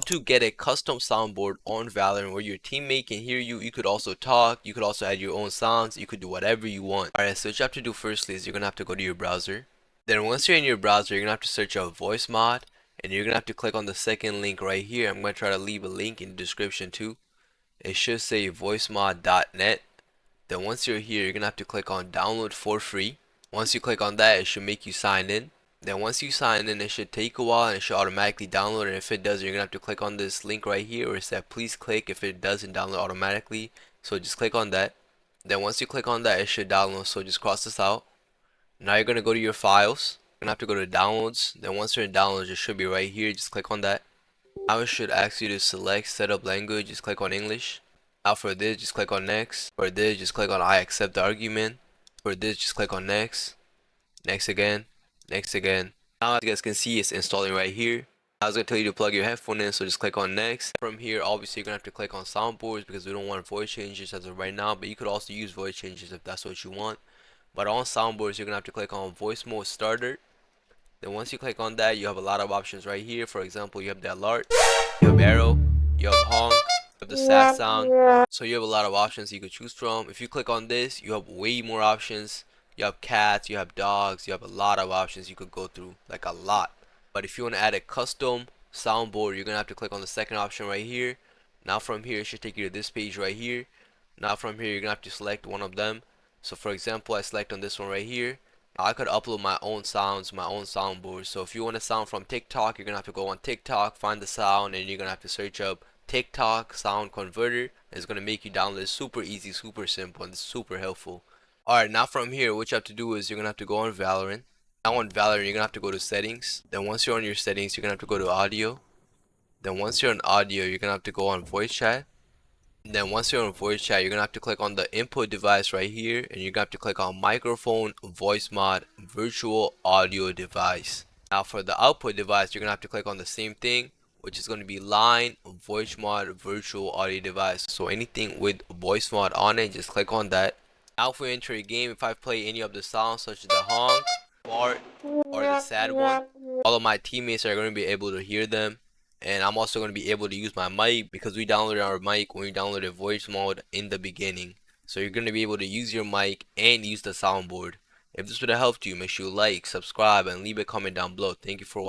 to get a custom soundboard on Valorant where your teammate can hear you. You could also talk, you could also add your own sounds, you could do whatever you want. Alright, so what you have to do firstly is you're gonna have to go to your browser. Then once you're in your browser, you're gonna have to search up voice mod, and you're gonna have to click on the second link right here. I'm gonna try to leave a link in the description too. It should say voicemod.net. Then once you're here, you're gonna have to click on download for free. Once you click on that, it should make you sign in. Then once you sign in, it should take a while and it should automatically download. And if it does, you're gonna have to click on this link right here where it says please click if it doesn't download automatically. So just click on that. Then once you click on that, it should download. So just cross this out. Now you're gonna go to your files. You're gonna have to go to downloads. Then once you're in downloads, it should be right here. Just click on that. Now it should ask you to select setup language. Just click on English. Now for this, just click on next. For this, just click on I accept the argument. For this, just click on next. Next again. Next again. Now as you guys can see, it's installing right here. I was going to tell you to plug your headphone in, so just click on next. From here, obviously you're going to have to click on Soundboards because we don't want voice changes as of right now, but you could also use voice changes if that's what you want. But on Soundboards, you're going to have to click on voice mode starter. Then once you click on that, you have a lot of options right here. For example, you have the alert, you have arrow, you have honk, you have the sad sound. So you have a lot of options you could choose from. If you click on this, you have way more options. You have cats, you have dogs, you have a lot of options you could go through, like a lot. But if you want to add a custom soundboard, you're going to have to click on the second option right here. Now from here, it should take you to this page right here. Now from here, you're going to have to select one of them. So for example, I select on this one right here. Now I could upload my own sounds, my own soundboard. So if you want a sound from TikTok, you're going to have to go on TikTok, find the sound, and you're going to have to search up TikTok sound converter. It's going to make you download it super easy, super simple, and it's super helpful. Alright, now from here, what you have to do is you're going to have to go on Valorant. Now on Valorant, you're going to have to go to settings. Then once you're on your settings, you're going to have to go to audio. Then once you're on audio, you're going to have to go on voice chat. And then once you're on voice chat, you're going to have to click on the input device right here. And you're going to have to click on microphone, voice mod, virtual audio device. Now for the output device, you're going to have to click on the same thing, which is going to be line, voice mod, virtual audio device. So anything with voice mod on it, just click on that. Now if we enter a game, if I play any of the sounds such as the honk, fart, or the sad one, all of my teammates are going to be able to hear them. And I'm also going to be able to use my mic because we downloaded our mic when we downloaded voice mode in the beginning. So you're going to be able to use your mic and use the soundboard. If this would have helped you, make sure you like, subscribe, and leave a comment down below. Thank you for watching.